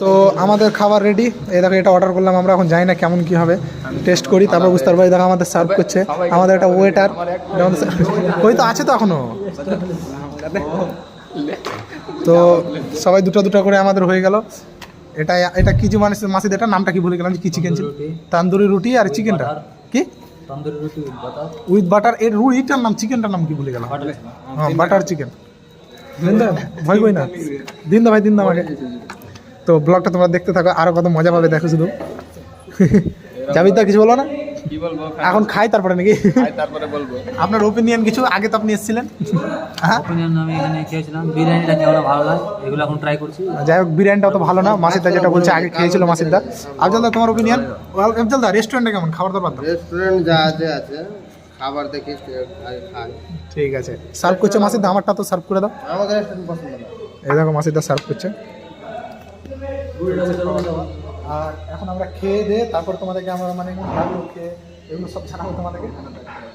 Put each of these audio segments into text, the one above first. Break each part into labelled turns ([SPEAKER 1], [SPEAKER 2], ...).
[SPEAKER 1] তো আমাদের খাবার রেডি। এই দেখো এটা অর্ডার করলাম আমরা, এখন জানি না কেমন কি হবে, টেস্ট করি তারপর বুঝতে পারবো। এই দেখো আমাদের সার্ভ করছে আমাদের একটা ওয়েটার, ওই তো আছে তো এখনো। তো সবাই দুটো দুটো করে আমাদের হয়ে গেল। এটা এটা কি যে মাসিদ এটার নামটা কি ভুলে গেলাম, কি চিকেন ছিল? তান্দুরি রুটি আর চিকেনটা কি
[SPEAKER 2] তন্দুরি রুটি
[SPEAKER 1] উইথ বাটার। এর রুটিটার নাম, চিকেনটার নাম কি ভুলে গেলাম? হ্যাঁ বাটার চিকেন। দিন দা ভয় কই না, দিন দা ভাই, দিন দা আমাকে। তো ব্লগটা তোমরা দেখতে থাকো, আরো কত মজা পাবে দেখো শুধু। জাবিদ দা কিছু বলো না?
[SPEAKER 3] কি বলবো,
[SPEAKER 1] এখন খাই তারপরে নাকি?
[SPEAKER 3] তারপরে বলবো।
[SPEAKER 1] আপনার ওপিনিয়ন কিছু, আগে তো আপনি এসেছিলেন। হ্যাঁ
[SPEAKER 2] ওপিনিয়ন আমি এখানে খেয়েছিলাম, বিরিয়ানিটা কেমন ভালো লাগে এগুলো এখন ট্রাই করছি।
[SPEAKER 1] যাই হোক বিরিয়ানিটা অত ভালো না, মাসিদা যেটা বলছে আগে খেয়েছিল মাসিদা। আফজল দা তোমার ওপিনিয়ন? আফজল দা রেস্টুরেন্টে কেমন খাবার দাবার?
[SPEAKER 3] রেস্টুরেন্ট যা আছে আছে, খাবার দেখি খাই।
[SPEAKER 1] ঠিক আছে, সার্ভ করছে মাসিদা, আমারটা তো সার্ভ করে দাও।
[SPEAKER 3] আমাদের রেস্টুরেন্ট পছন্দ না।
[SPEAKER 1] এই দেখো মাসিদা সার্ভ করছে। আর এখন আমরা খেয়ে দিয়ে তারপর তোমাদেরকে আমরা মানে খেয়ে এগুলো সব জানাবো তোমাদেরকে।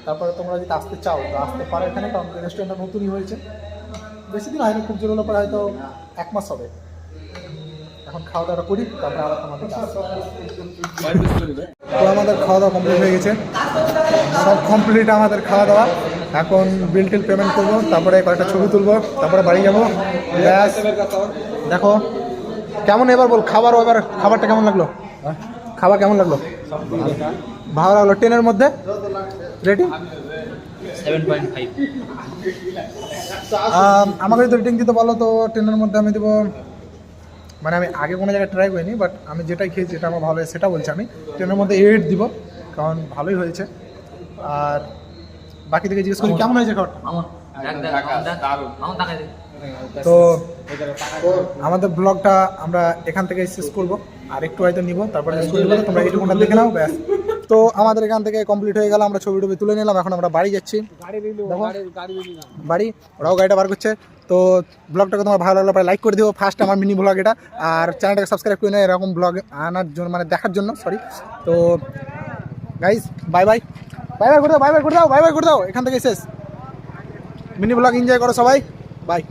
[SPEAKER 1] তারপরে তোমরা যদি আসতে চাও তো আসতে পারো এখানে, কারণ রেস্টুরেন্টটা নতুনই হয়েছে, বেশি দিন হয়নি, খুব জোর হলো পরে হয়তো 1 মাস হবে। এখন খাওয়া দাওয়া করি তারপরে আবার তোমাদের তো আমাদের খাওয়া দাওয়া কমপ্লিট হয়ে গেছে, সব কমপ্লিট আমাদের খাওয়া দাওয়া। এখন বিল টিল পেমেন্ট করবো, তারপরে কয়েকটা ছবি তুলবো, তারপরে বাড়ি যাবো। ব্যাস দেখো কেমন, এবার বল খাবার, এবার খাবারটা কেমন লাগলো? খাবার কেমন লাগলো? ভালো লাগলো। 10-এর মধ্যে রেটিং
[SPEAKER 2] 7.5।
[SPEAKER 1] আমাকে যদি রেটিং দিতে বলো তো 10-এর মধ্যে আমি দেবো, মানে আমি আগে কোনো জায়গায় ট্রাই করিনি, বাট আমি যেটাই খেয়েছি যেটা আমার ভালো লাগে সেটা বলছি, আমি 10-এর মধ্যে 8 দিব, কারণ ভালোই হয়েছে। আর বাকি থেকে জিজ্ঞেস করি কেমন হয়েছে খাবারটা। তো আমাদের ব্লগটা আমরা এখান থেকে শেষ করব, আর একটু হয়তো নিব, তারপরে তোমরা এইটুকুটা দেখে নাও ব্যাস। তো আমাদের এখান থেকে কমপ্লিট হয়ে গেল, আমরা ছবি টবি তুলে নিলাম, এখন আমরা বাড়ি যাচ্ছি। বাড়ি ওরাও গাড়িটা বার করছে। তো ব্লগটাকে তোমার ভালো লাগলে লাইক করে দিও, ফার্স্ট আমার মিনি ব্লগ এটা, আর চ্যানেলটাকে সাবস্ক্রাইব করে নাও এরকম ব্লগ আনার জন্য, মানে দেখার জন্য, সরি। তো guys bye bye, bye bye করে দাও, বাই বাই করে দাও, বাই বাই করে দাও, এখান থেকে শেষ। মিনি ব্লগ এনজয় করো সবাই, বাই।